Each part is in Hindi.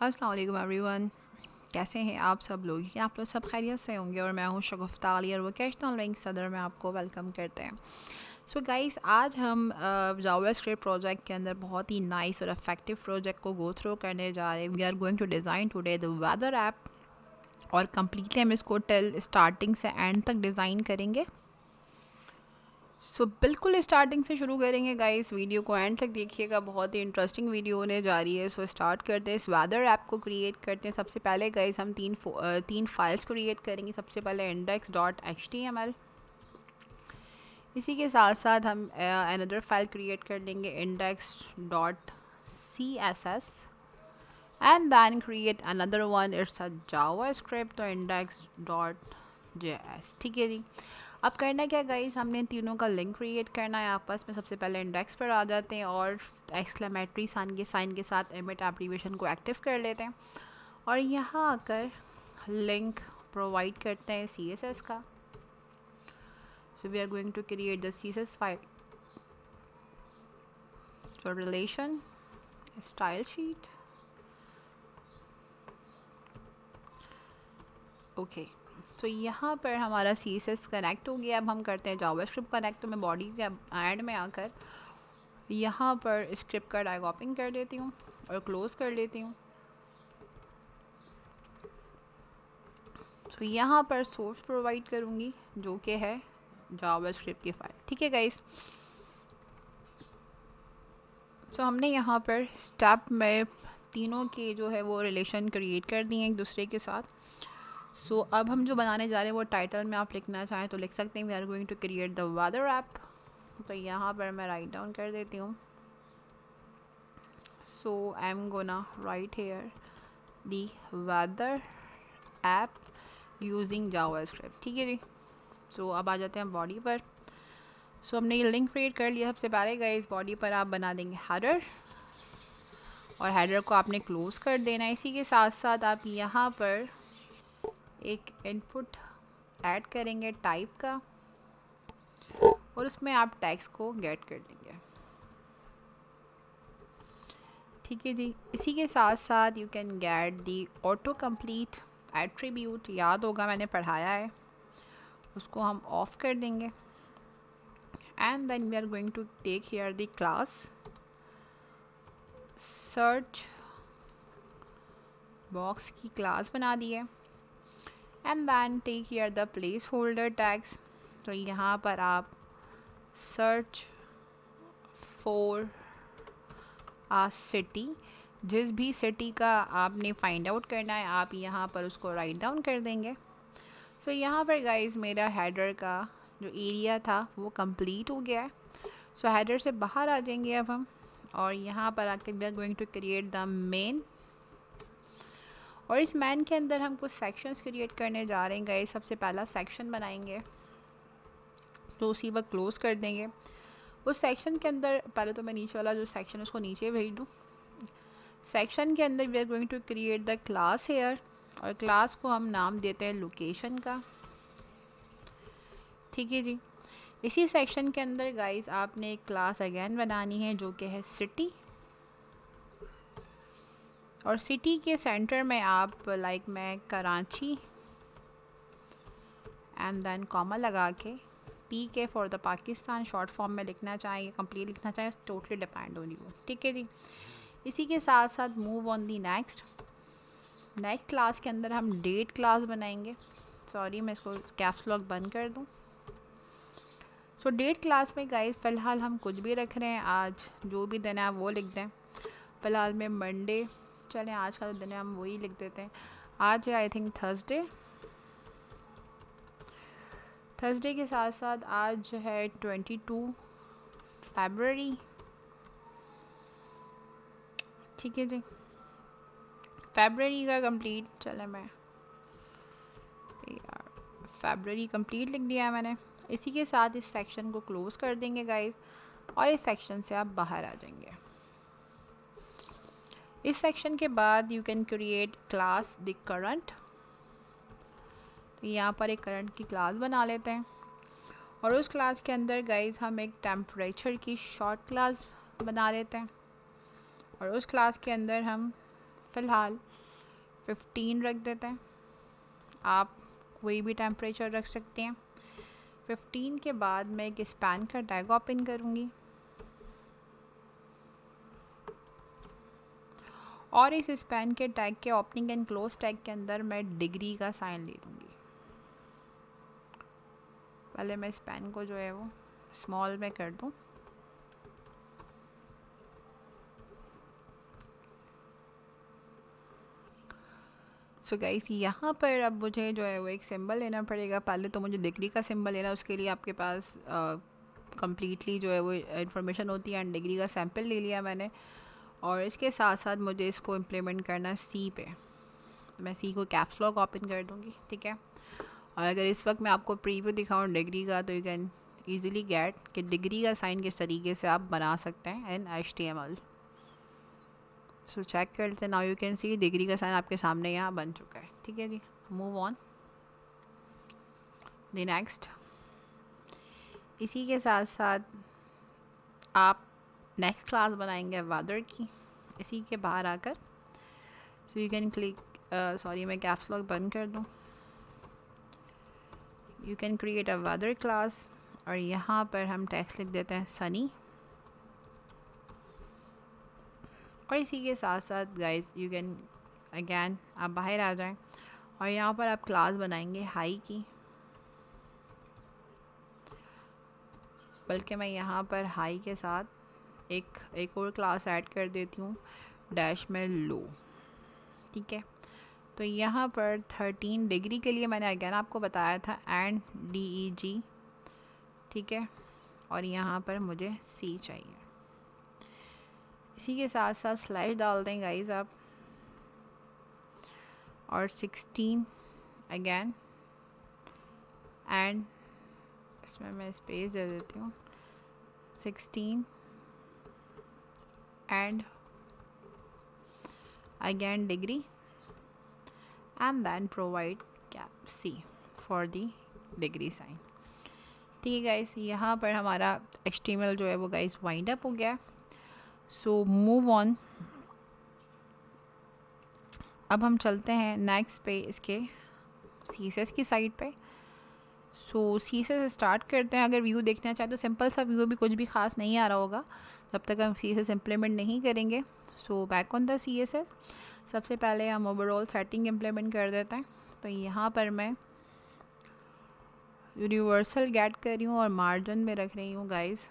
अस्सलाम वालेकुम एवरीवन। कैसे हैं आप सब लोग? कि आप लोग सब खैरियत से होंगे और मैं हूँ शगुफ्ता अली और वोकेशनल विंग सदर में आपको वेलकम करते हैं। सो गाइस, आज हम जावास्क्रिप्ट प्रोजेक्ट के अंदर बहुत ही नाइस और इफेक्टिव प्रोजेक्ट को गो थ्रू करने जा रहे हैं। We are going to design today the weather app और कम्प्लीटली हम इसको टिल स्टार्टिंग से एंड तक डिज़ाइन करेंगे। बिल्कुल स्टार्टिंग से शुरू करेंगे गाइस, वीडियो को एंड तक देखिएगा, बहुत ही इंटरेस्टिंग वीडियो होने जा रही है। स्टार्ट करते हैं, इस वेदर ऐप को क्रिएट करते हैं। सबसे पहले गाइस हम तीन फाइल्स क्रिएट करेंगे। सबसे पहले index.html, इसी के साथ साथ हम अनदर फाइल क्रिएट कर लेंगे index.css and then create another one, it's a JavaScript, तो index.js। ठीक है जी। अब करना क्या गाइस, हमने तीनों का लिंक क्रिएट करना है आपस में। सबसे पहले इंडेक्स पर आ जाते हैं और एक्सक्लेमेटरी साइन के साथ एमिट एप्लीकेशन को एक्टिव कर लेते हैं और यहाँ आकर लिंक प्रोवाइड करते हैं CSS का। So we are going to create the CSS file for relation style sheet. Okay, तो यहाँ पर हमारा CSS कनेक्ट हो गया। अब हम करते हैं जावास्क्रिप्ट कनेक्ट। तो मैं बॉडी के एंड में आकर यहाँ पर स्क्रिप्ट का डायगॉपिंग कर देती हूँ और क्लोज़ कर लेती हूँ। तो यहाँ पर सोर्स प्रोवाइड करूँगी जो कि है जावास्क्रिप्ट की फाइल। ठीक है गाइस। सो हमने यहाँ पर स्टेप में तीनों के जो है वो रिलेशन क्रिएट कर दिए एक दूसरे के साथ। अब हम जो बनाने जा रहे हैं वो टाइटल में आप लिखना चाहें तो लिख सकते हैं, we are going to create the weather app. तो यहाँ पर मैं राइट डाउन कर देती हूँ। So I am gonna write here the weather app using JavaScript. ठीक है जी। अब आ जाते हैं बॉडी पर। हमने ये लिंक क्रिएट कर लिया। सबसे पहले गए इस बॉडी पर आप बना देंगे हेडर और हेडर को आपने क्लोज कर देना है। इसी के साथ साथ आप यहाँ पर एक इनपुट ऐड करेंगे टाइप का और उसमें आप टैग्स को गेट कर देंगे। ठीक है जी। इसी के साथ साथ you can get the auto complete attribute, याद होगा मैंने पढ़ाया है, उसको हम ऑफ कर देंगे। And then we are going to take here the class search box की क्लास बना दी है। And then take here the placeholder tags. तो यहाँ पर आप सर्च फॉर आ सिटी, जिस भी सिटी का आपने फाइंड आउट करना है आप यहाँ पर उसको राइट डाउन कर देंगे। यहाँ पर गाइस मेरा हेडर का जो एरिया था वो कंप्लीट हो गया है। हेडर से बाहर आ जाएंगे अब हम और यहाँ पर आकर we are going to create the main. और इस मैन के अंदर हम कुछ सेक्शंस क्रिएट करने जा रहे हैं गाइस। सबसे पहला सेक्शन बनाएंगे तो उसी वक्त क्लोज कर देंगे। उस सेक्शन के अंदर पहले तो मैं नीचे वाला जो सेक्शन है उसको नीचे भेज दूँ। सेक्शन के अंदर we are going to create the class here और क्लास को हम नाम देते हैं लोकेशन का। ठीक है जी। इसी सेक्शन के अंदर गाइस आपने एक क्लास अगेन बनानी है जो कि है सिटी, और सिटी के सेंटर में आप लाइक मैं कराची एंड देन कॉमा लगा के PK for the Pakistan short form में लिखना चाहें या कंप्लीट लिखना चाहें, टोटली डिपेंड ऑन यू। ठीक है जी। इसी के साथ साथ move on the next class के अंदर हम डेट क्लास बनाएंगे। सॉरी मैं इसको कैप्स लॉक बंद कर दूँ। डेट क्लास में गाइस फ़िलहाल हम कुछ भी रख रहे हैं, आज जो भी दिन है आप वो लिख दें। फ़िलहाल में मंडे, चलें आज का दिन है हम वही लिख देते हैं। आज है आई थिंक थर्सडे के साथ साथ आज है 22 फरवरी। ठीक है जी। फरवरी का कंप्लीट, चले मैं यार फरवरी कंप्लीट लिख दिया है मैंने। इसी के साथ इस सेक्शन को क्लोज़ कर देंगे गाइस और इस सेक्शन से आप बाहर आ जाएंगे। इस सेक्शन के बाद you can create class the current. तो यहाँ पर एक करंट की क्लास बना लेते हैं और उस क्लास के अंदर गाइस हम एक टेम्परेचर की शॉर्ट क्लास बना लेते हैं और उस क्लास के अंदर हम फ़िलहाल 15 रख देते हैं। आप कोई भी टेम्परेचर रख सकते हैं। 15 के बाद मैं एक स्पैन का टैग ओपन करूँगी और इस स्पैन के टैग के ओपनिंग एंड क्लोज टैग के अंदर मैं डिग्री का साइन ले लूँगी। पहले मैं स्पैन को जो है वो स्मॉल में कर दूँ। सो गाइस यहाँ पर अब मुझे जो है वो एक सिंबल लेना पड़ेगा। पहले तो मुझे डिग्री का सिंबल लेना, उसके लिए आपके पास कम्प्लीटली जो है वो इन्फॉर्मेशन होती है। एंड डिग्री का सैम्पल ले लिया मैंने और इसके साथ साथ मुझे इसको इम्प्लीमेंट करना है सी पे। मैं सी को कैप्स लॉक ओपन कर दूँगी, ठीक है। और अगर इस वक्त मैं आपको प्रीव्यू दिखाऊँ डिग्री का, तो यू कैन ईज़िली गेट कि डिग्री का साइन किस तरीके से आप बना सकते हैं इन HTML। सो चेक कर लेते हैं। Now you can see degree का साइन आपके सामने यहाँ बन चुका है, ठीक है जी। Move on the next. इसी के साथ साथ आप नेक्स्ट क्लास बनाएंगे वेदर की, इसी के बाहर आकर। So you can click, sorry मैं कैप्स लॉक बंद कर दूँ। You can create a weather class और यहाँ पर हम टेक्स्ट लिख देते हैं सनी। और इसी के साथ साथ गाइस यू कैन अगैन आप बाहर आ जाएं और यहाँ पर आप क्लास बनाएंगे हाई की। बल्कि मैं यहाँ पर हाई के साथ एक और क्लास ऐड कर देती हूँ डैश में लो, ठीक है। तो यहाँ पर 13 डिग्री के लिए मैंने अगैन आपको बताया था एंड DEG, ठीक है। और यहाँ पर मुझे C चाहिए। इसी के साथ साथ स्लैश डाल दें गाइस आप और 16 अगैन एंड इसमें मैं स्पेस दे देती हूँ 16 and again degree and then provide cap C for the degree sign, ठीक है गाइस। यहाँ पर हमारा HTML जो है वो गाइस वाइंड अप हो गया। So move on. अब हम चलते हैं नेक्स्ट पे इसके CSS की साइड पे। सो CSS स्टार्ट करते हैं। अगर व्यू देखना चाहें तो सिंपल सा व्यू भी कुछ भी ख़ास नहीं आ रहा होगा जब तक हम CSS इम्प्लीमेंट नहीं करेंगे। So back on the CSS, सबसे पहले हम ओवरऑल सेटिंग इम्प्लीमेंट कर देते हैं। तो यहाँ पर मैं यूनिवर्सल गेट कर रही हूँ और मार्जिन में रख रही हूँ guys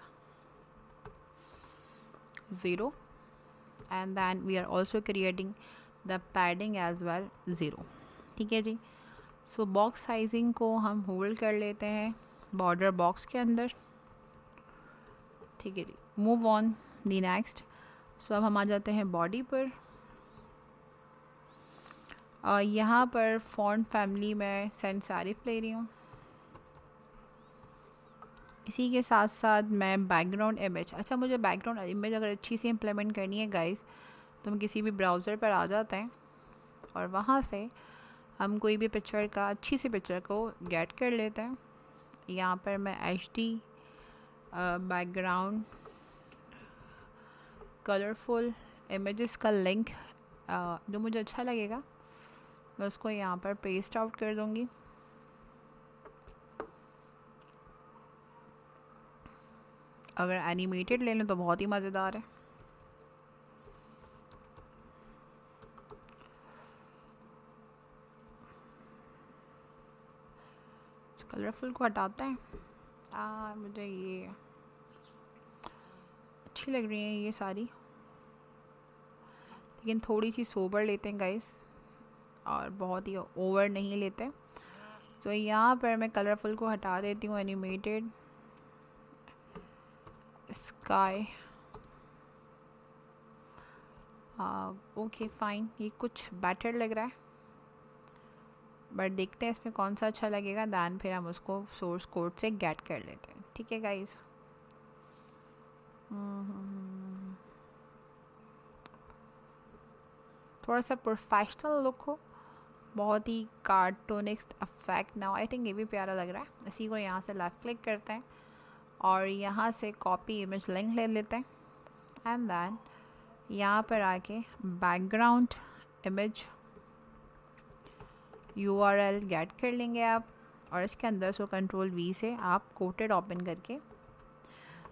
0 and then we are also creating the padding as well 0, ठीक है जी। सो बॉक्स साइजिंग को हम होल्ड कर लेते हैं बॉर्डर बॉक्स के अंदर, ठीक है जी। Move on the next. So अब हम आ जाते हैं बॉडी पर। यहाँ पर फॉन्ट फैमिली में सेंस सेरिफ ले रही हूँ। इसी के साथ साथ मैं बैकग्राउंड इमेज, अच्छा मुझे बैकग्राउंड इमेज अगर अच्छी सी इम्प्लीमेंट करनी है गाइस तो हम किसी भी ब्राउज़र पर आ जाते हैं और वहाँ से हम कोई भी पिक्चर का अच्छी सी पिक्चर को गेट कर लेते हैं। यहाँ पर मैं HD बैकग्राउंड कलरफुल इमेजेस का लिंक जो मुझे अच्छा लगेगा मैं उसको यहाँ पर पेस्ट आउट कर दूँगी। अगर एनिमेटेड ले लें तो बहुत ही मज़ेदार है। कलरफुल को हटाते हैं। मुझे ये अच्छी लग रही है ये सारी, लेकिन थोड़ी सी सोबर लेते हैं गाइस और बहुत ही ओवर नहीं लेते। तो यहाँ पर मैं कलरफुल को हटा देती हूँ। एनिमेटेड स्काई, ओके फाइन, ये कुछ बेटर लग रहा है बट देखते हैं इसमें कौन सा अच्छा लगेगा, दैन फिर हम उसको सोर्स कोड से गेट कर लेते हैं, ठीक है गाइस। थोड़ा सा प्रोफेशनल लुक हो, बहुत ही कार्टूनिक इफेक्ट ना हो। आई थिंक ये भी प्यारा लग रहा है। इसी को यहाँ से लेफ्ट क्लिक करते हैं और यहाँ से कॉपी इमेज लिंक ले लेते हैं एंड देन यहाँ पर आके बैकग्राउंड इमेज URL गेट कर लेंगे आप, और इसके अंदर सो कंट्रोल V से आप कोटेड ओपन करके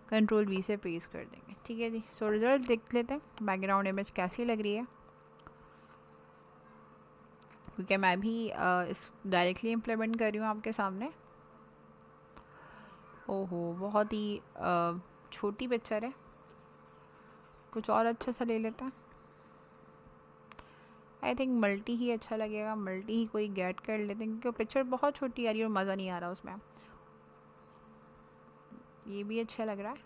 कंट्रोल V से पेस्ट कर देंगे। ठीक है जी। सो रिज़ल्ट देख लेते हैं बैकग्राउंड इमेज कैसी लग रही है, क्योंकि मैं भी इस डायरेक्टली इम्प्लीमेंट कर रही हूँ आपके सामने। ओहो, बहुत ही छोटी पिक्चर है, कुछ और अच्छा सा ले लेते हैं। आई थिंक मल्टी ही अच्छा लगेगा, मल्टी ही कोई गेट कर लेते हैं, क्योंकि पिक्चर बहुत छोटी आ रही है और मज़ा नहीं आ रहा उसमें। ये भी अच्छा लग रहा है,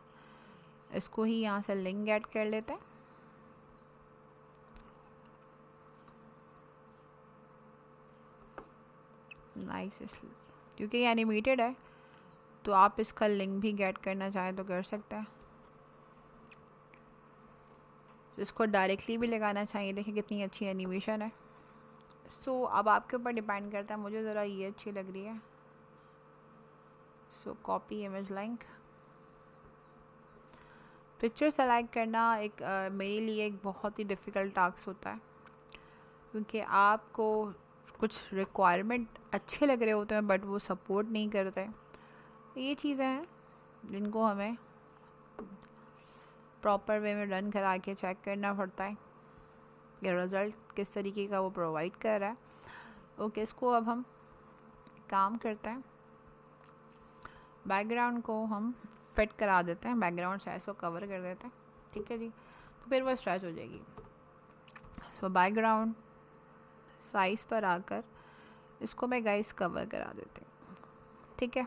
इसको ही यहाँ से लिंक गेट कर लेते हैं। नाइस, क्योंकि ये एनिमेटेड है तो आप इसका लिंक भी गेट करना चाहें तो कर सकते हैं। इसको डायरेक्टली भी लगाना चाहिए, देखिए कितनी अच्छी एनिमेशन है। सो अब आपके ऊपर डिपेंड करता है, मुझे ज़रा ये अच्छी लग रही है। सो copy image link, picture select करना एक मेरे लिए एक बहुत ही डिफ़िकल्ट टास्क होता है, क्योंकि आपको कुछ रिक्वायरमेंट अच्छे लग रहे होते हैं बट वो सपोर्ट नहीं करते। ये चीज़ें हैं जिनको हमें प्रॉपर वे में रन करा के चेक करना पड़ता है कि रिज़ल्ट किस तरीके का वो प्रोवाइड कर रहा है। ओके, इसको अब हम काम करते हैं, बैकग्राउंड को हम फिट करा देते हैं, बैकग्राउंड साइज को कवर कर देते हैं। ठीक है जी, तो फिर वो स्ट्रेच हो जाएगी। सो बैकग्राउंड साइज़ पर आकर इसको मैं गाइस कवर करा देते हैं। ठीक है,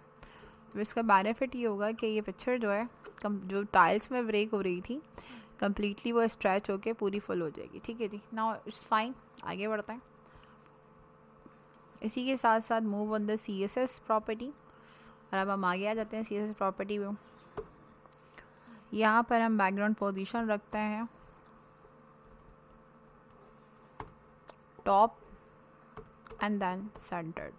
तो इसका बेनिफिट ये होगा कि ये पिक्चर जो है जो टाइल्स में ब्रेक हो रही थी कम्प्लीटली वो स्ट्रेच होके पूरी फुल हो जाएगी। ठीक है जी, नाउ इट्स फाइन, आगे बढ़ते हैं। इसी के साथ साथ move on the CSS property, और अब हम आगे आ जाते हैं CSS प्रॉपर्टी में। यहाँ पर हम बैकग्राउंड पोजीशन रखते हैं टॉप एंड देन सेंटर्ड।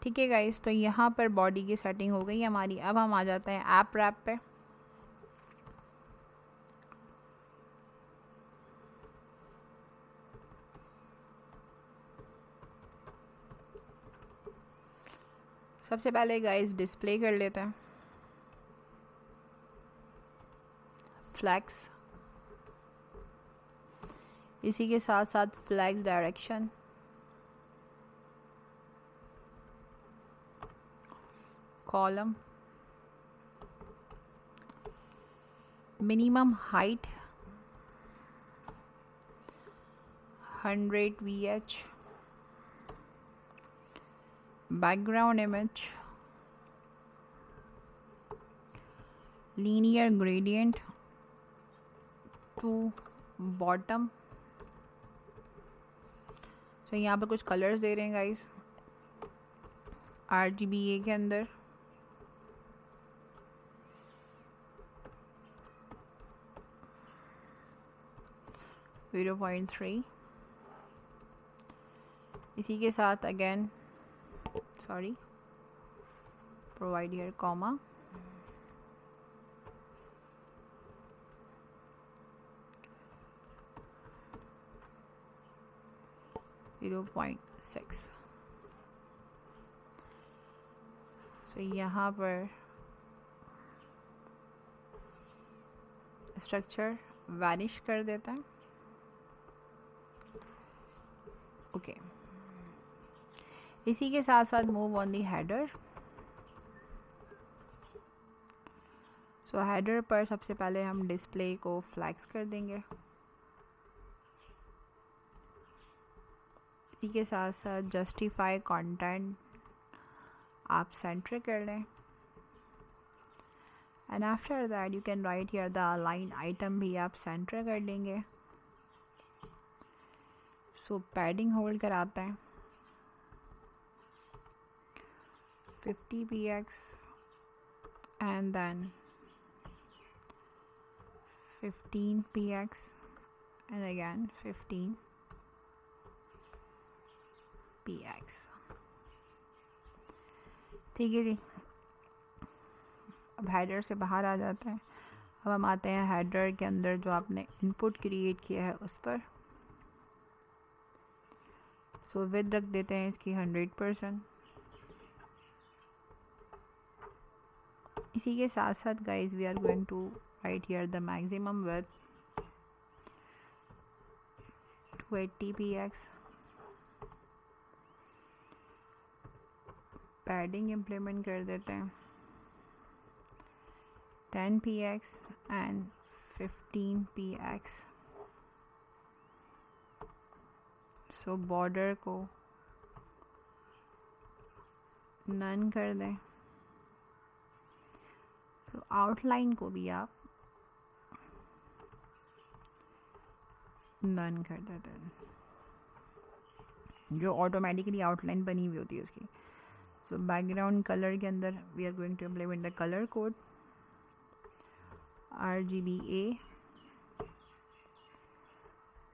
ठीक है गाइस, तो यहाँ पर बॉडी की सेटिंग हो गई हमारी। अब हम आ जाते हैं ऐप रैप पे। सबसे पहले गाइस डिस्प्ले कर लेते हैं फ्लैक्स, इसी के साथ साथ flex direction, column, minimum height 100 VH, background image, linear gradient to bottom. तो यहाँ पे कुछ कलर्स दे रहे हैं गाइस RGBA के अंदर। .3, इसी के साथ again sorry provide here comma, .6। तो यहाँ पर स्ट्रक्चर वैनिश कर देता है। ओके, इसी के साथ साथ move on the header. So header पर सबसे पहले हम डिस्प्ले को फ्लैक्स कर देंगे, इसी के साथ साथ जस्टिफाई कंटेंट आप सेंटर कर लें, and after that you can write here the align item भी आप सेंटर कर लेंगे। सो पैडिंग होल्ड कराते हैं 50 px and then 15 px and again 15 px। ठीक है जी, अब हेडर से बाहर आ जाते हैं। अब हम आते हैं हेडर के अंदर जो आपने इनपुट क्रिएट किया है उस पर। सो विद रख देते हैं इसकी 100%। इसी के साथ साथ guys we are going to write here the maximum width 280 px। Padding implement कर देते हैं 10 px and 15 px। So border को नन कर दें। सो आउटलाइन को भी आप नन कर देते हैं, जो ऑटोमेटिकली आउटलाइन बनी हुई होती है उसकी। सो बैकग्राउंड कलर के अंदर we are going to implement the colour code RGBA।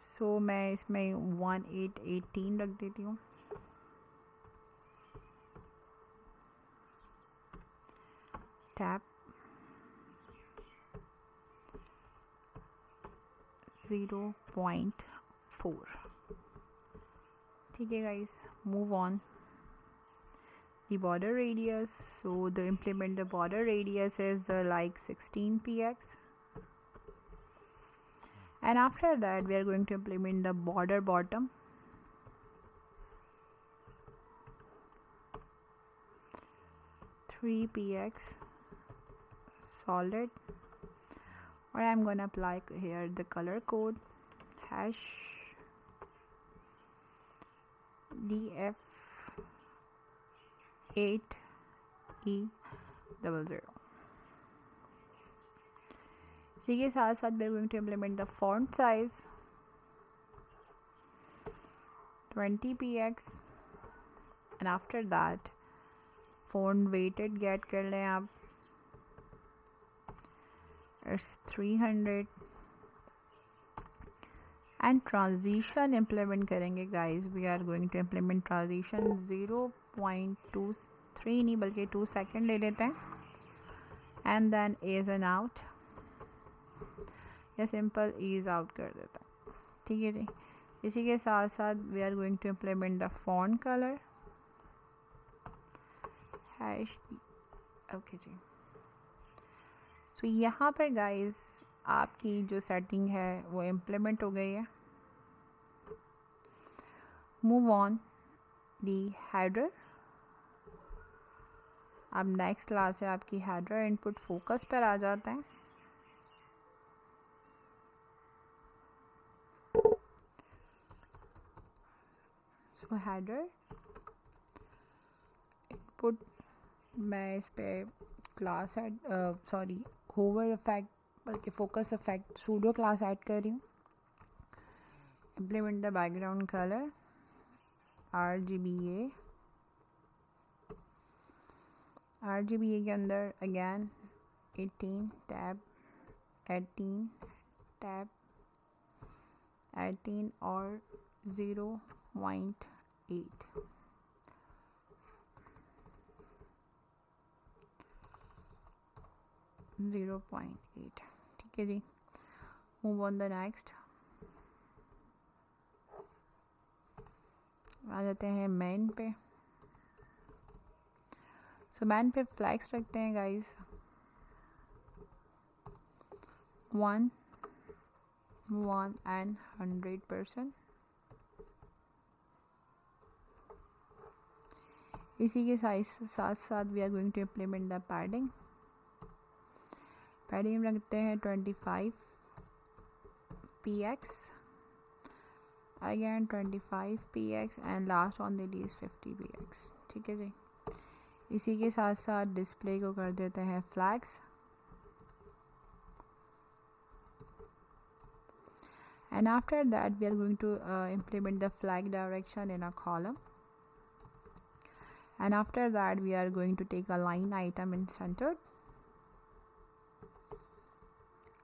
So मैं इसमें 1818 रख देती हूँ। टैप 0.4। ठीक है guys, move on the border radius. So the implement the border radius is like 16 px, and after that we are going to implement the border bottom. 3 px solid, or I'm gonna apply here the color code hash DF8E00। इसी के साथ साथ we are going to implement the font size 20 px, and after that font weighted get कर लें आप, it's 300, and transition implement करेंगे guys। we are going to implement transition 0.23 नहीं बल्कि 2 सेकेंड ले लेते हैं, and then ease and out या सिंपल ease out कर देते हैं। ठीक है जी। इसी के साथ साथ we are going to implement the font color hash। Okay जी। सो यहाँ पर गाइस आपकी जो सेटिंग है वो इम्प्लीमेंट हो गई है। Move on the header. अब नेक्स्ट क्लास है आपकी हेडर इनपुट फोकस पर आ जाते हैं। सो हेडर इनपुट मैं इस पे क्लास ऐड होवर इफेक्ट बल्कि focus effect pseudo class add कर रही हूँ। Implement the background colour RGBA के अंदर अगेन 18 टैब 18 टैब 18 और 0.8। ठीक है जी। Move on the next. आ जाते हैं मेन पे। सो मैन पे फ्लैग्स रखते हैं गाइस 1 and 100%। इसी के साथ साथ we are going to implement the padding रखते हैं 25 px, again 25 px, and last on the least 50 px। ठीक है जी। इसी के साथ साथ डिस्प्ले को कर देते हैं flags, and after that we are going to implement the flag direction in a column, and after that we are going to take a line item in centered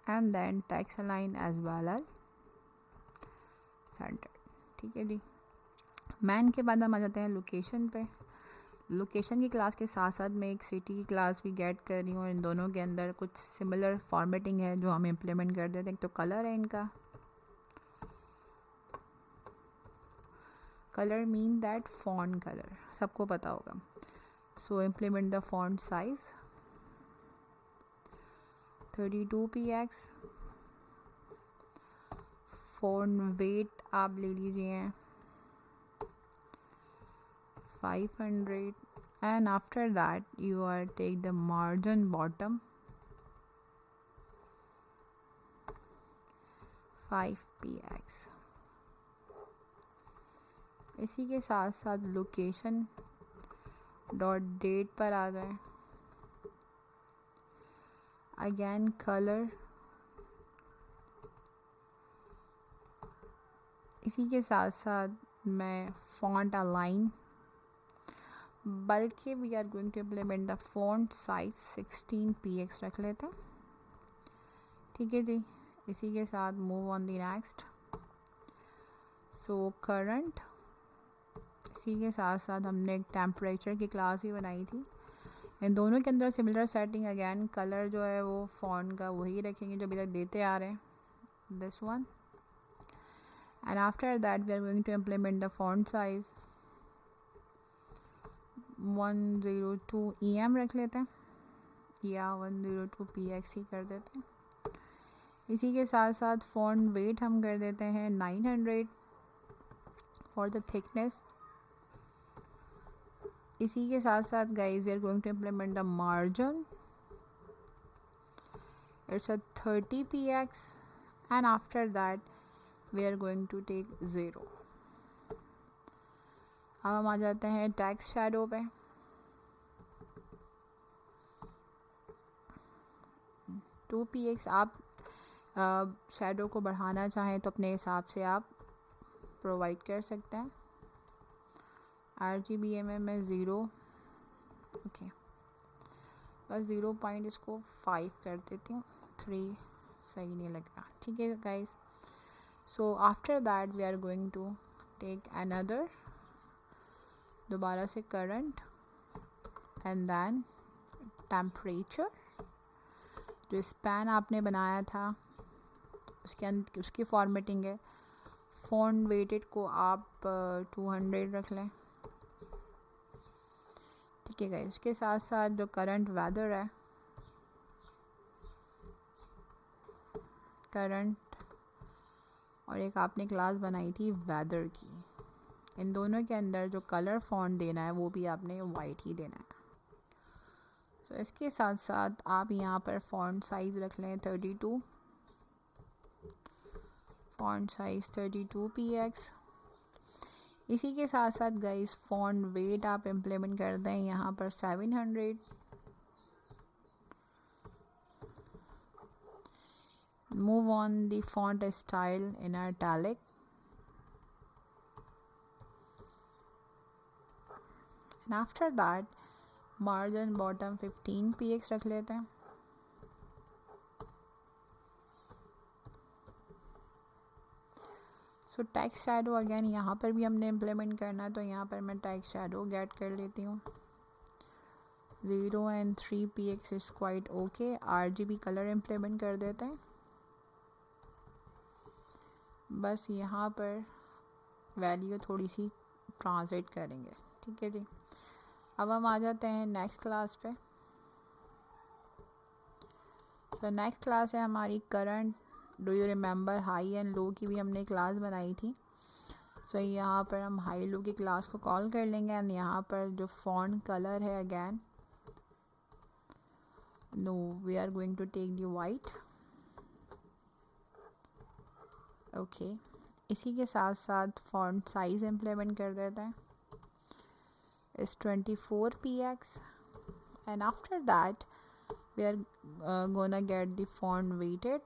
and then text align as well as centered। ठीक है जी। मैन के बाद हम आ जाते हैं लोकेशन पे। लोकेशन की क्लास के साथ साथ मैं एक सिटी की क्लास भी गेट कर रही हूँ। इन दोनों के अंदर कुछ सिमिलर फॉर्मेटिंग है जो हम इम्प्लीमेंट कर देते हैं। तो कलर है इनका colour mean that font colour, सबको पता होगा. So implement the font size 32px. Font weight आप ले लीजिए 500 and after that you are take the margin bottom 5px. इसी के साथ साथ लोकेशन डॉट डेट पर आ जाए. अगेन कलर, इसी के साथ साथ मैं फॉन्ट अलाइन, बल्कि we are going to implement the font size 16px रख लेते हैं. ठीक है जी. इसी के साथ move on the next. So current, इसी के साथ साथ हमने एक टेम्परेचर की क्लास भी बनाई थी. इन दोनों के अंदर सिमिलर सेटिंग. अगेन कलर जो है वो फॉन्ट का वही रखेंगे जो अभी तक देते आ रहे हैं, this one. And after that we are going to implement the font size 102 EM रख लेते हैं, या 102px ही कर देते हैं. इसी के साथ साथ फॉन्ट वेट हम कर देते हैं 900 फॉर द थिकनेस. इसी के साथ साथ guys we are going to implement the margin, it's a 30px and after that we are going to take 0. अब हम आ जाते हैं टेक्स्ट शैडो पे. Two px. आप शैडो को बढ़ाना चाहें तो अपने हिसाब से आप प्रोवाइड कर सकते हैं. RGBA में 0, ओके, बस 0 पॉइंट इसको 5 कर देती हूँ, 3 सही नहीं लग रहा. ठीक है guys. So after that we are going to take another, दोबारा से करंट एंड देन टेम्परेचर. जो स्पैन आपने बनाया था उसकी फॉर्मेटिंग है. फॉन्ट वेटेड को आप 200 रख लें. ठीक है गाइस. इसके साथ साथ जो करंट वेदर है, करंट, और एक आपने क्लास बनाई थी वेदर की, इन दोनों के अंदर जो कलर फॉन्ट देना है वो भी आपने वाइट ही देना है. तो इसके साथ साथ आप यहाँ पर फॉन्ट साइज़ रख लें 32, फॉन्ट साइज़ 32px. इसी के साथ साथ गाइस फॉन्ट वेट आप इम्प्लीमेंट कर दें यहाँ पर 700. Move on the font style in italic. And after that margin bottom 15px रख लेते हैं. सो टेक्स्ट शैडो अगेन यहाँ पर भी हमने इम्प्लीमेंट करना है, तो यहाँ पर मैं टेक्स्ट शैडो गेट कर लेती हूँ. 0 and 3px is quite okay. RGB colour implement कर देते हैं. बस यहाँ पर वैल्यू थोड़ी सी ट्रांसलेट करेंगे. ठीक है जी. अब हम आ जाते हैं नेक्स्ट क्लास पे. तो नेक्स्ट क्लास है हमारी current. Do you remember high and low की भी हमने क्लास बनाई थी. सो यहाँ पर हम हाई लो की क्लास को कॉल कर लेंगे. एंड यहाँ पर जो फॉन्ट कलर है again no, we are going to take the white. Okay. इसी के साथ साथ फॉन्ट साइज इम्प्लीमेंट कर देते हैं. is 24px and after that we are gonna get the font weighted,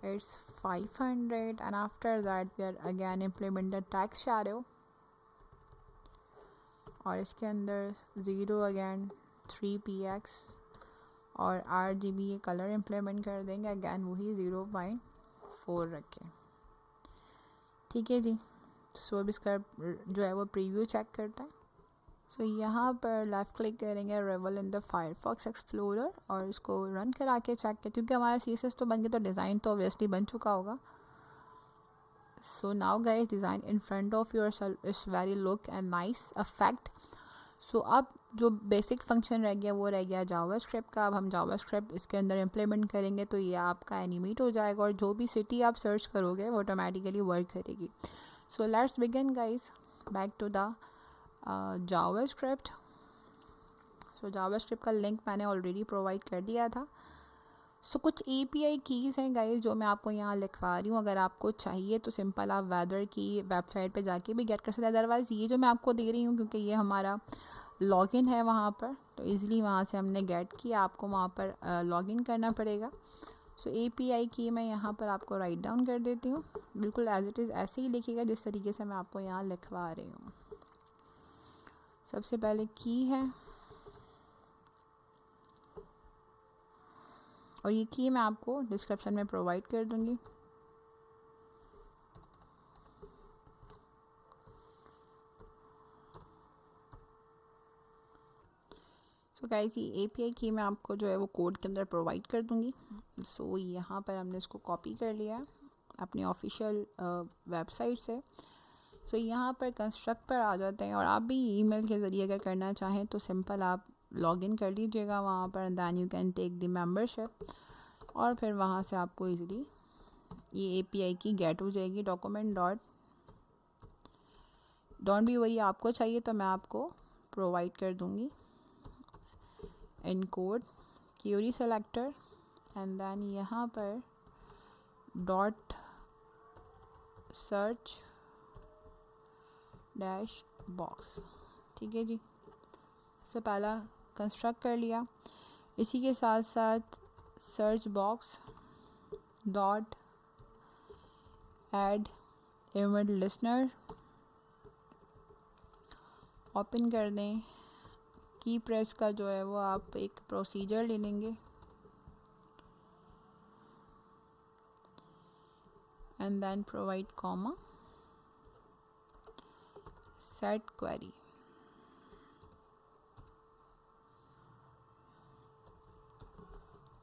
it's 500. and after that we are again implement the text shadow और इसके अंदर 0 again 3px और RGB कलर इम्प्लीमेंट कर देंगे. अगैन वही 0.4 रखें. ठीक है जी. सो अब इसका जो है वो प्रीव्यू चेक करता है. सो यहाँ पर लेफ़्ट क्लिक करेंगे रेवल इन द फायरफॉक्स एक्सप्लोरर और इसको रन करा के चेक कर, क्योंकि हमारा CSS तो बन गया तो डिज़ाइन तो ऑब्वियसली बन चुका होगा. So now guys, design in front of yourself is very look and nice effect. सो अब जो बेसिक फंक्शन रह गया वो रह गया जावास्क्रिप्ट का. अब हम जावास्क्रिप्ट इसके अंदर इम्प्लीमेंट करेंगे तो ये आपका एनिमेट हो जाएगा और जो भी सिटी आप सर्च करोगे वो ऑटोमेटिकली वर्क करेगी. So let's begin guys, back to the JavaScript. So JavaScript का लिंक मैंने ऑलरेडी प्रोवाइड कर दिया था. सो कुछ API कीज़ हैं गाइस जो मैं आपको यहाँ लिखवा रही हूँ. अगर आपको चाहिए तो सिंपल आप वेदर की वेबसाइट पे जाके भी गेट कर सकते हैं. अदरवाइज़ ये जो मैं आपको दे रही हूँ क्योंकि ये हमारा लॉगिन है वहाँ पर, तो ईज़िली वहाँ से हमने गेट किया. आपको वहाँ पर लॉगिन करना पड़ेगा. सो API की मैं यहाँ पर आपको राइट डाउन कर देती हूँ. बिल्कुल एज इट इज़ ऐसे ही लिखिएगा जिस तरीके से मैं आपको यहाँ लिखवा रही हूँ. सबसे पहले की है और ये की मैं आपको डिस्क्रिप्शन में प्रोवाइड कर दूँगी. सो गाइस ये API की मैं आपको जो है वो कोड के अंदर प्रोवाइड कर दूँगी. सो यहाँ पर हमने इसको कॉपी कर लिया है अपनी ऑफिशियल वेबसाइट से. सो यहाँ पर कंस्ट्रक्ट पर आ जाते हैं और आप भी ईमेल के ज़रिए अगर करना चाहें तो सिंपल आप लॉगिन कर लीजिएगा वहाँ पर. Then you can take the membership और फिर वहाँ से आपको इजीली ये API की गेट हो जाएगी. डॉक्यूमेंट डोंट बी वरी, आपको चाहिए तो मैं आपको प्रोवाइड कर दूँगी. Encode query selector and then यहाँ पर डॉट सर्च डैश बॉक्स. ठीक है जी. सो पहला कंस्ट्रक्ट कर लिया. इसी के साथ साथ search box dot add event listener open कर दें. की प्रेस का जो है वो आप एक प्रोसीजर ले लेंगे and then provide comma set query.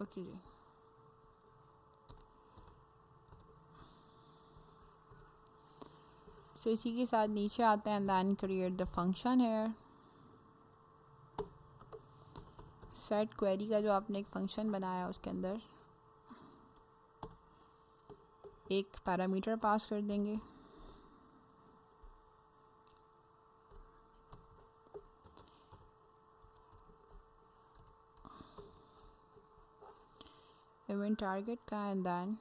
Okay जी. सो इसी के साथ नीचे आते हैं. दैन क्रिएट द फंक्शन है. सेट क्वेरी का जो आपने एक फंक्शन बनाया उसके अंदर एक पैरामीटर पास कर देंगे. इवेंट टारगेट का एंड देन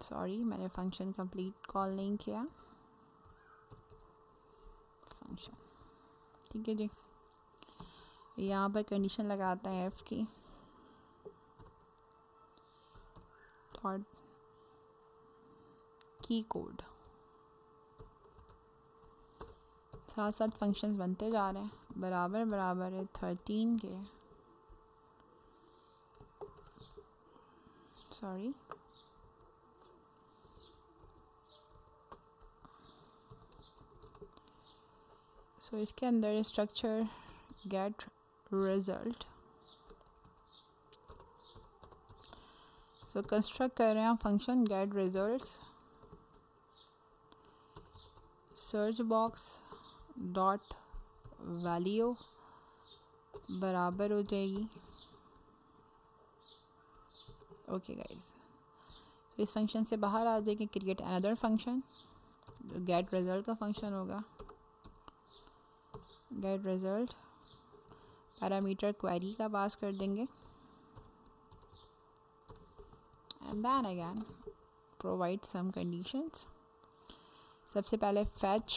सॉरी मैंने फंक्शन कंप्लीट कॉल नहीं किया. फंक्शन ठीक है जी. यहाँ पर कंडीशन लगाते हैं एफ की डॉट की कोड. साथ साथ फंक्शंस बनते जा रहे हैं. बराबर बराबर है 13 के. सॉरी सो इसके अंदर स्ट्रक्चर गेट रिजल्ट. सो कंस्ट्रक्ट कर रहे हैं function gate results. Search box dot value बराबर हो जाएगी. ओके गाइस, इस फंक्शन से बाहर आ जाएगी. क्रिएट अनदर फंक्शन जो गेट रिजल्ट का फंक्शन होगा. गेट रिजल्ट पैरामीटर क्वेरी का पास कर देंगे and then again provide some conditions. सबसे पहले फैच.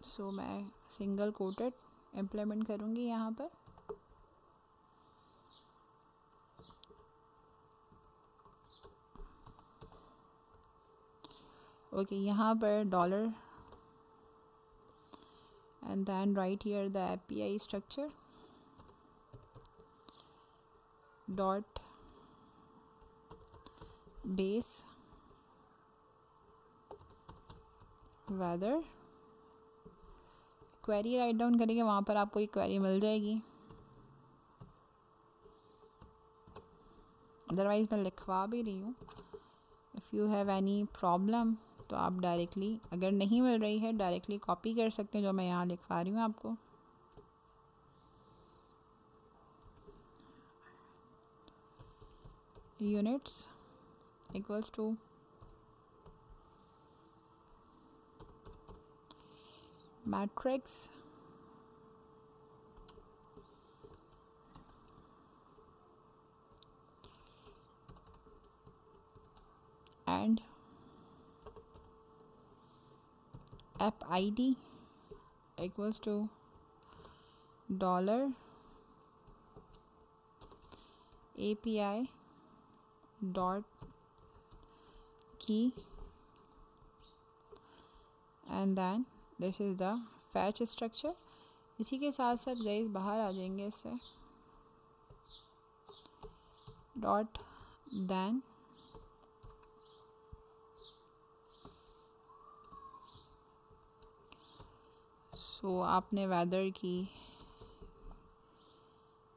सो मैं सिंगल कोटेड इम्प्लीमेंट करूँगी यहाँ पर. ओके यहाँ पर dollar and then write here the API structure dot base weather. Query write down करेंगे, वहाँ पर आपको एक क्वेरी मिल जाएगी. अदरवाइज़ मैं लिखवा भी रही हूँ। If you have any problem तो आप डायरेक्टली, अगर नहीं मिल रही है, डायरेक्टली कॉपी कर सकते हैं जो मैं यहाँ लिखवा रही हूँ आपको। Units equals to matrix and app id equals to dollar API dot key, and then this is the fetch structure। इसी के साथ साथ गाइस बाहर आ जाएंगे इससे, डॉट देन सो आपने वेदर की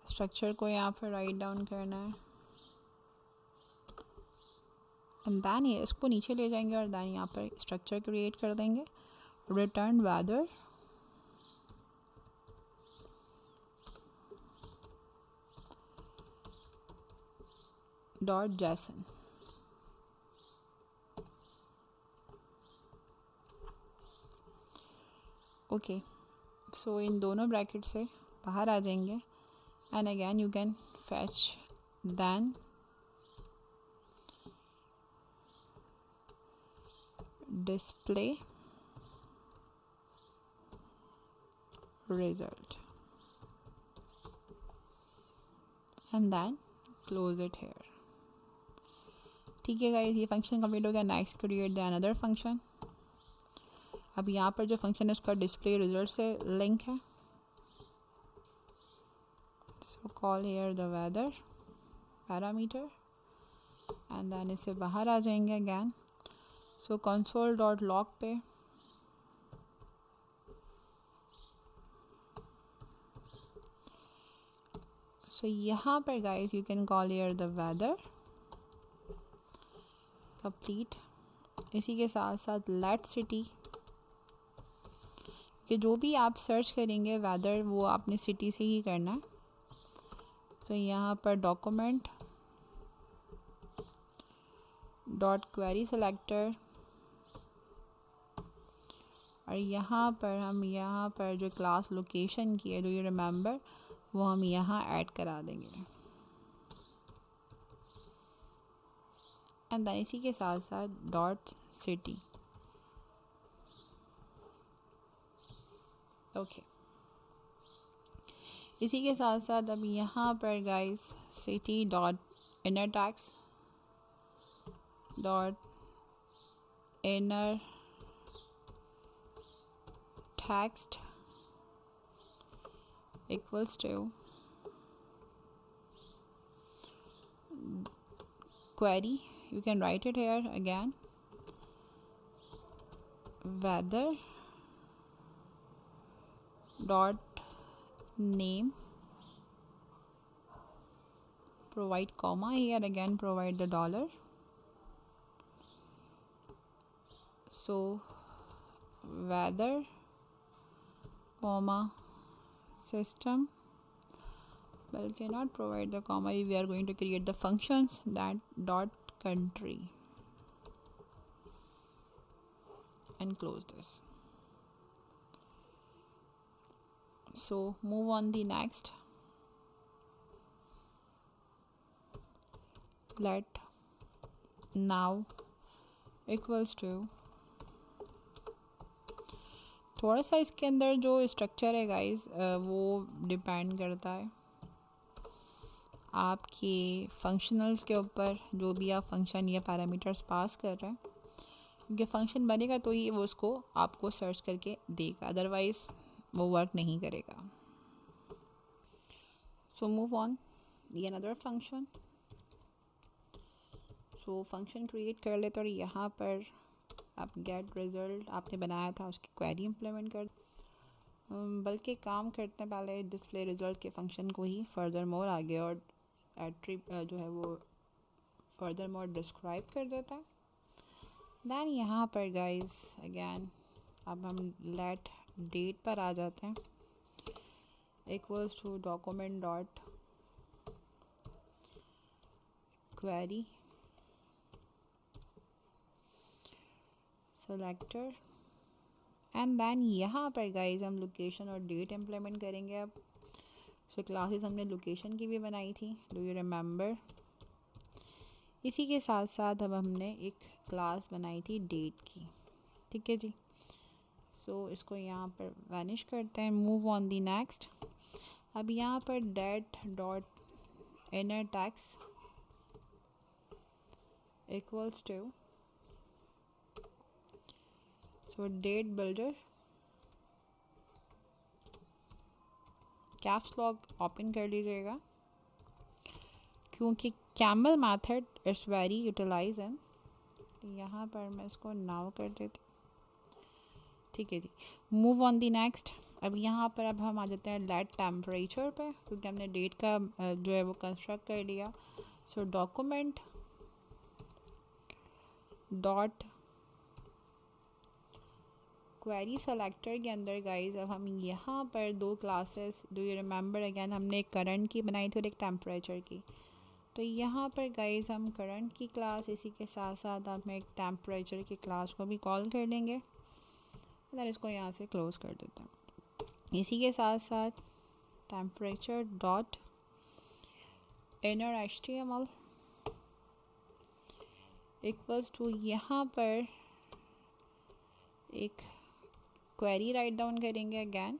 स्ट्रक्चर को यहाँ पर राइट डाउन करना है, एंड देन ये इसको नीचे ले जाएंगे और देन यहाँ पर स्ट्रक्चर क्रिएट कर देंगे, return weather dot JSON. Okay, so इन दोनों ब्रैकेट से बाहर आ जाएंगे, and again you can fetch then display result and then close it here. ठीक है गाइस, ये फंक्शन कंप्लीट हो गया। Next create the another function. अब यहाँ पर जो फंक्शन है उसका डिस्प्ले रिजल्ट से लिंक है, so call here the weather parameter, and then इससे बाहर आ जाएंगे again. So console dot log पे सो यहाँ पर guys you can call here the weather complete. इसी के साथ साथ लेट सिटी, कि जो भी आप सर्च करेंगे वेदर वो आपने सिटी से ही करना है। तो यहाँ पर डॉक्यूमेंट डॉट क्वेरी सेलेक्टर, और यहाँ पर हम यहाँ पर जो क्लास लोकेशन की है, डू यू रिमेंबर, वो हम यहाँ ऐड करा देंगे, एंड देन इसी के साथ साथ डॉट सिटी। ओके, इसी के साथ साथ अब यहाँ पर guys city dot inner tax dot inner text equals to query, you can write it here again, weather dot name, provide comma here, again provide the dollar, so weather comma system, but cannot provide the comma, we are going to create the functions that dot country, and close this. So move on the next, let now equals to, थोड़ा सा इसके अंदर जो स्ट्रक्चर है गाइस वो डिपेंड करता है आपके फंक्शनल के ऊपर, जो भी आप फंक्शन या पैरामीटर्स पास कर रहे हैं, क्योंकि फंक्शन बनेगा तो ही वो उसको आपको सर्च करके देगा, अदरवाइज़ वो वर्क नहीं करेगा। So move on the another function. So function create कर लेते और यहाँ पर आप गेट रिज़ल्ट आपने बनाया था उसकी क्वेरी इम्प्लीमेंट कर, बल्कि काम करते हैं पहले डिस्प्ले रिज़ल्ट के फंक्शन को ही फर्दर मोर आगे, और जो है वो फर्दर मोर डिस्क्राइब कर देता है। दैन यहाँ पर गाइज अगेन अब हम लेट डेट पर आ जाते हैं, equals to document dot query selector and then यहाँ पर गाइज हम लोकेशन और डेट इम्प्लीमेंट करेंगे। अब सो क्लासेस हमने लोकेशन की भी बनाई थी, डू यू रिमेंबर। इसी के साथ साथ अब हमने एक क्लास बनाई थी डेट की, ठीक है जी। सो इसको यहाँ पर वैनिश करते हैं, मूव ऑन दी नेक्स्ट। अब यहाँ पर date dot inner text equals to so date builder caps lock open कर लीजिएगा क्योंकि camel method is very utilize in, यहाँ पर मैं इसको नाउ कर देती, ठीक है जी। Move on the next. अब यहाँ पर अब हम आ जाते हैं लेट टेम्परेचर पे, क्योंकि हमने डेट का जो है वो कंस्ट्रक्ट कर लिया। सो डॉक्यूमेंट डॉट क्वेरी सेलेक्टर के अंदर गाइज अब हम यहाँ पर दो classes, do you remember again हमने एक करंट की बनाई थी और एक टेम्परेचर की। तो यहाँ पर गाइज हम करंट की क्लास, इसी के साथ साथ हम एक टेम्परेचर की क्लास को भी कॉल कर लेंगे। देन इसको यहाँ से क्लोज कर देते हैं। इसी के साथ साथ temperature dot inner HTML equals to यहाँ पर एक क्वेरी राइट डाउन करेंगे again.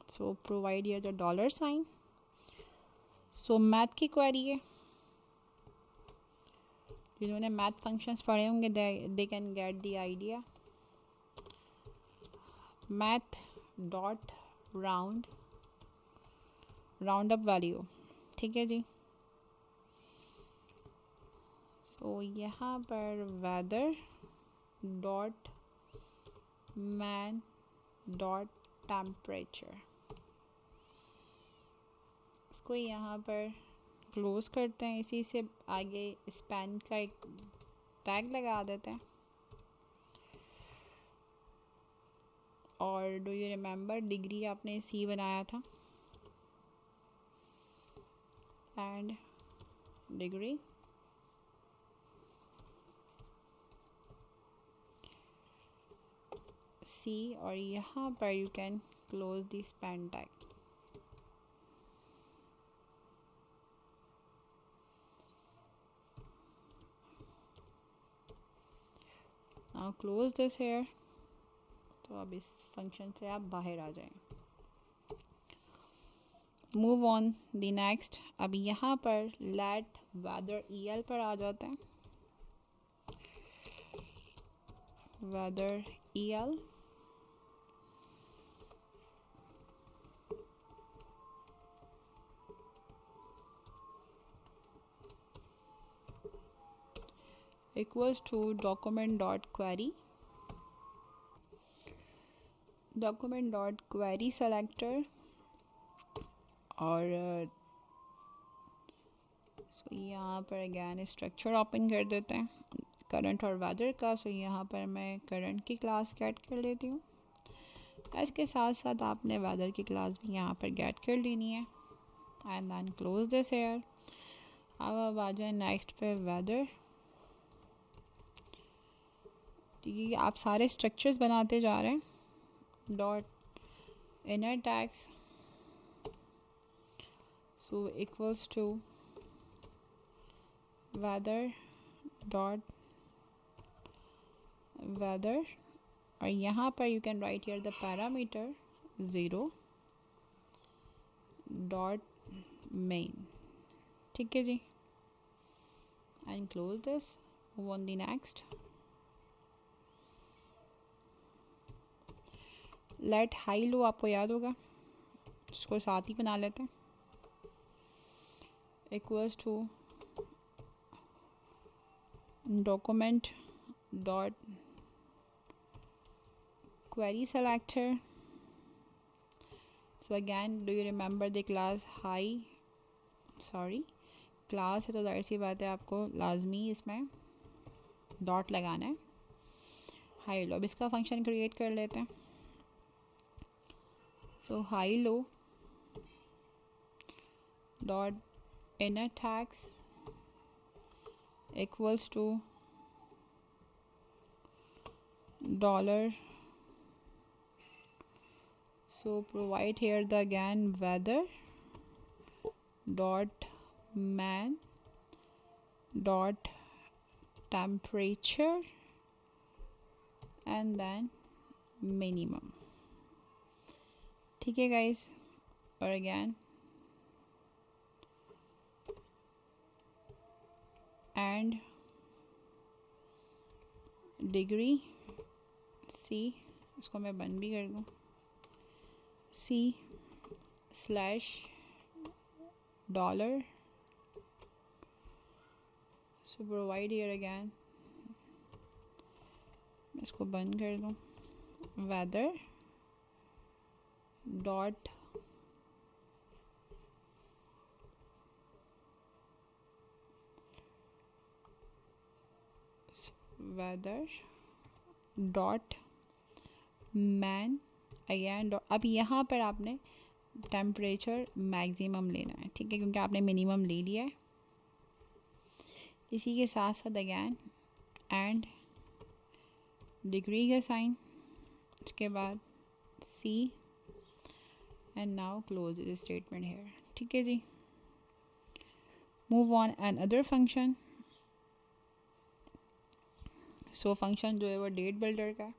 So provide here the dollar sign. So math की क्वेरी है, जिन्होंने मैथ फंक्शंस पढ़े होंगे they can get the idea. Math dot round up value, ठीक है जी। सो यहाँ पर weather dot main dot temperature, इसको यहाँ पर क्लोज करते हैं। इसी से आगे स्पैन का एक टैग लगा देते हैं। और डू यू रिमेंबर डिग्री आपने C बनाया था, एंड डिग्री C, और यहाँ पर you can close the span tag. Now close this here. तो अब इस फंक्शन से आप बाहर आ जाएं। Move on the next. अब यहाँ पर लेट वेदर EL पर आ जाते हैं। Whether EL equals to document dot query selector, और यहाँ पर अगैन स्ट्रक्चर ओपन कर देते हैं करंट और वेदर का। सो यहाँ पर मैं करंट की क्लास गेट कर लेती हूँ। इसके साथ साथ आपने वेदर की क्लास भी यहाँ पर गेट कर लेनी है, and then close this here. अब आ जाए नेक्स्ट पे वेदर। ये आप सारे स्ट्रक्चर्स बनाते जा रहे हैं। Dot inner text so equals to weather dot weather, और यहाँ पर you can write here the parameter 0 dot main, ठीक है जी। And close this, move on the next. Let high low आपको याद होगा, इसको साथ ही बना लेते हैं। Equals to document dot query selector. So again, do you remember the class class है तो जाहिर सी बात है आपको लाजमी इसमें डॉट लगाना है। हाई लो, अब इसका फंक्शन क्रिएट कर लेते हैं। So high low dot inner text equals to dollar. So provide here the again weather dot man dot temperature and then minimum. ठीक है guys, और again and degree C, इसको मैं बंद भी कर दूँ, C slash dollar. So provide here again, इसको बंद कर दूँ, weather dot weather dot man again. अब यहाँ पर आपने टेम्परेचर मैक्सिमम लेना है, ठीक है, क्योंकि आपने मिनिमम ले लिया है। इसी के साथ साथ अगेन एंड डिग्री का साइन, उसके बाद C and now close this statement here. ठीक है जी, move on another function. So function जो है वो डेट बिल्डर का है,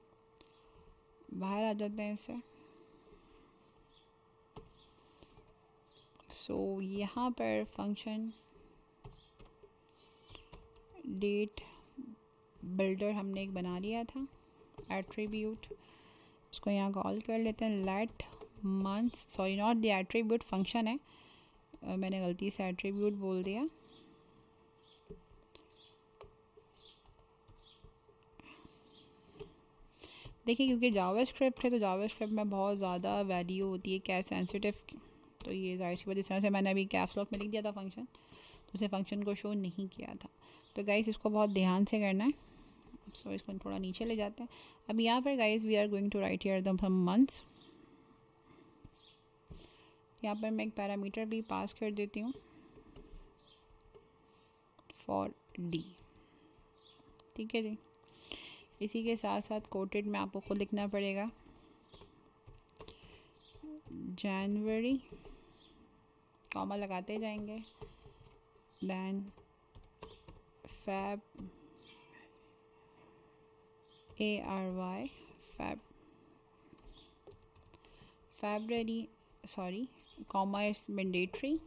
बाहर आ जाते हैं इससे। सो यहाँ पर फंक्शन डेट बिल्डर हमने एक बना लिया था एट्रीब्यूट, उसको यहाँ कॉल कर लेते हैं let months, sorry not the attribute, function है, मैंने गलती से एट्रीब्यूट बोल दिया। देखिए क्योंकि जावास्क्रिप्ट है तो जावास्क्रिप्ट में बहुत ज़्यादा वैल्यू होती है कैश सेंसिटिव की, तो ये जाहिर सी बात, इस तरह से मैंने अभी कैप्स लॉक में लिख दिया था फंक्शन, तो उसे फंक्शन को शो नहीं किया था। तो गाइस इसको बहुत ध्यान से करना है। सो इसको थोड़ा नीचे ले जाते हैं। अब यहाँ पर guys we are going to write here the months. यहाँ पर मैं एक पैरामीटर भी पास कर देती हूँ फॉर डी। ठीक है जी, इसी के साथ साथ कोटेड में आपको खुद लिखना पड़ेगा जनवरी, कॉमा लगाते जाएंगे, then Feb ARY Feb February, sorry comma is mandatory.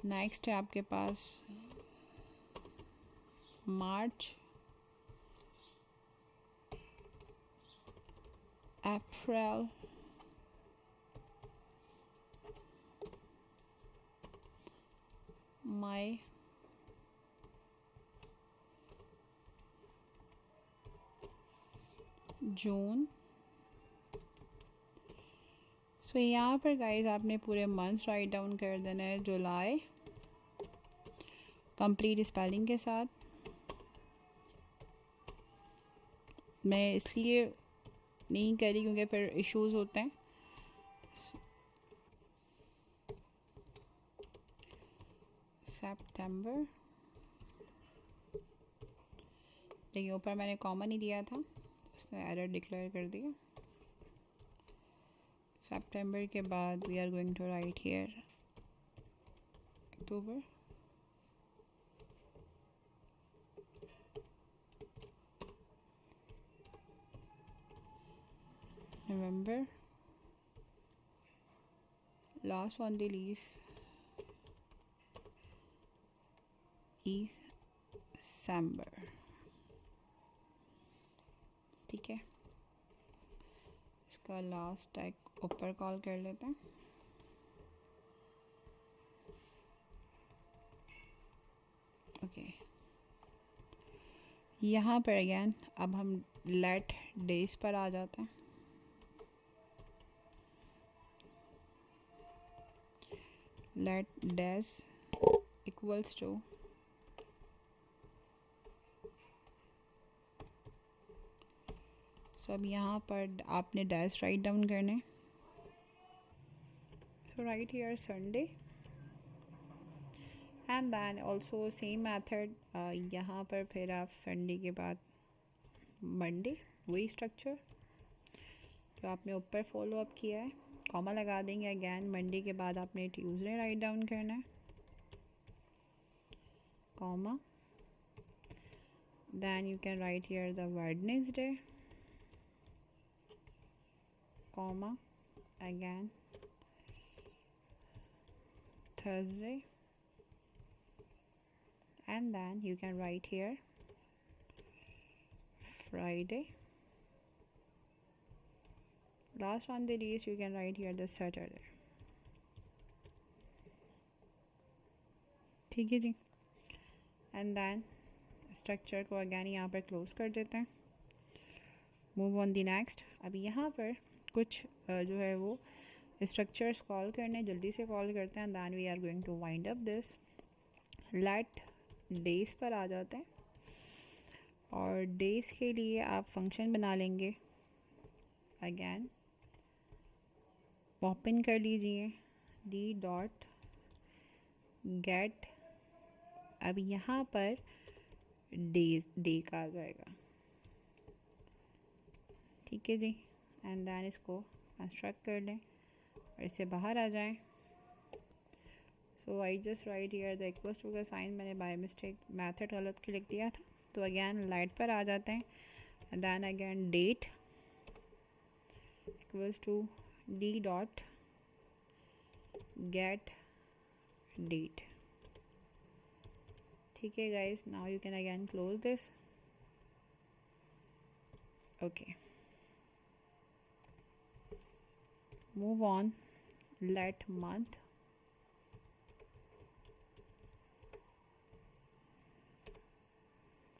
Next है आपके पास मार्च, अप्रैल, मई, जून। सो यहाँ पर गाइस आपने पूरे मंथ्स राइट डाउन कर देना है। जुलाई कंप्लीट स्पेलिंग के साथ, मैं इसलिए नहीं करी क्योंकि फिर इश्यूज होते हैं। सितंबर, देखिए ऊपर मैंने कॉमा नहीं दिया था, उसने एरर डिक्लेयर कर दिया। सितंबर के बाद we are going to write here October, November, last on the list December. ठीक है, इसका लास्ट टैग ऊपर कॉल कर लेते हैं। ओके, यहाँ पर अगेन अब हम लेट डेज पर आ जाते हैं। Let days equals to so अब यहाँ पर आपने डैश राइट डाउन करने. So write here Sunday and then also same method. यहाँ पर फिर आप संडे के बाद मंडे, वही स्ट्रक्चर जो आपने ऊपर फॉलो अप किया है, कॉमा लगा देंगे. अगैन मंडे के बाद आपने ट्यूसडे राइट डाउन करना है, comma. Then you can write here the Wednesday, comma. Again Thursday, and then you can write here Friday. Last on the list you can write here the Saturday. ठीक है जी. एंड देन स्ट्रक्चर को अगैन यहाँ पर क्लोज कर देते हैं. Move on the next. अभी यहाँ पर कुछ जो है वो स्ट्रक्चर्स कॉल करने, जल्दी से कॉल करते हैं. Then we are going to wind up this. Let days पर आ जाते हैं और डेज के लिए आप फंक्शन बना लेंगे. अगैन पॉप इन कर लीजिए डी डॉट गेट. अब यहाँ पर डेज डे का आ जाएगा. ठीक है जी. एंड देन इसको कंस्ट्रक्ट कर लें और इससे बाहर आ जाएं. So I just write here the equals to का साइन मैंने बाय मिस्टेक मेथड गलत के लिख दिया था. तो अगैन लाइट पर आ जाते हैं. And then again date equals to d dot get date. ठीक है guys. Now you can again close this. Okay, move on. Let month,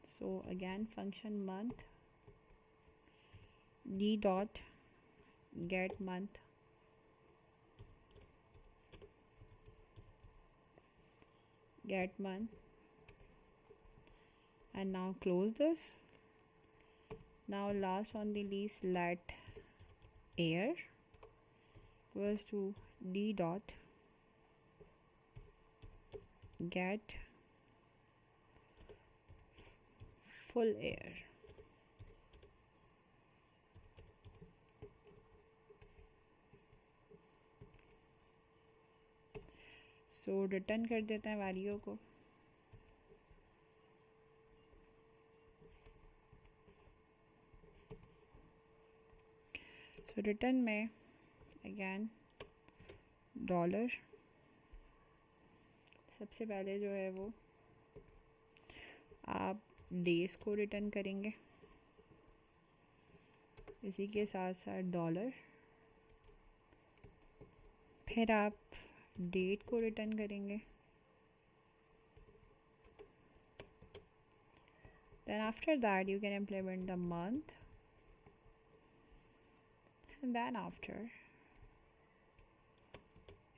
so again function month d dot get month, and now close this. Now last on the list, let year equals to d dot get full air. So return कर देते हैं वैल्यू को. सो रिटर्न में अगैन डॉलर. सबसे पहले जो है वो आप डेज को रिटर्न करेंगे, इसी के साथ साथ डॉलर. फिर आप डेट को रिटर्न करेंगे. Then after that you can implement the month, and then after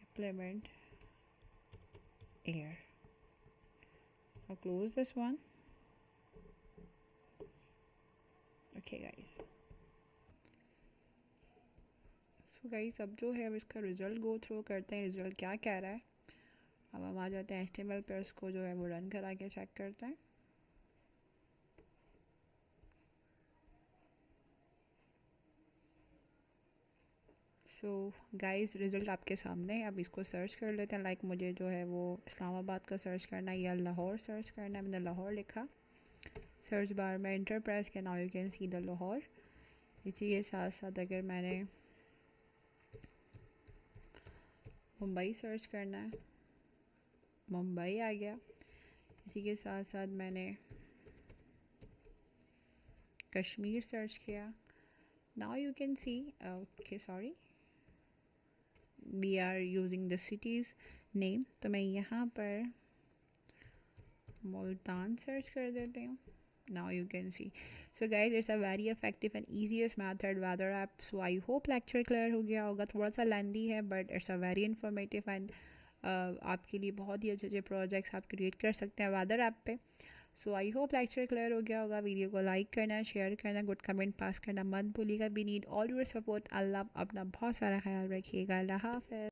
implement year. Now close this one. Okay guys, so guys अब जो है अब इसका रिज़ल्ट गो थ्रू करते हैं. रिज़ल्ट क्या कह रहा है. अब हम आ जाते हैं HTML पर, उसको जो है वो रन करा के चेक करते हैं. सो गाइस रिज़ल्ट आपके सामने है. अब इसको सर्च कर लेते हैं. लाइक मुझे जो है वो इस्लामाबाद का सर्च करना है या लाहौर सर्च करना है. मैंने लाहौर लिखा सर्च बार में, एंटर प्रेस किया. Now you can see the Lahore. इसी के साथ साथ अगर मैंने मुंबई सर्च करना है, मुंबई आ गया. इसी के साथ साथ मैंने कश्मीर सर्च किया. Now you can see, okay sorry, we are using the cities name. तो मैं यहाँ पर मुल्तान सर्च कर देती हूँ. now you can see. So guys, it's a very effective and easiest method weather app. So I hope lecture clear हो गया होगा. थोड़ा सा लेंदी है but it's a very informative and आपके लिए बहुत ही अच्छे अच्छे प्रोजेक्ट्स आप क्रिएट कर सकते हैं वेदर ऐप पे। सो आई होप लेक्चर क्लियर हो गया होगा। वीडियो को लाइक करना, शेयर करना, गुड कमेंट पास करना मत भूलिएगा। We need all your support. Allah, अपना बहुत सारा ख्याल रखिएगा। अल्लाह हाफ़िज़।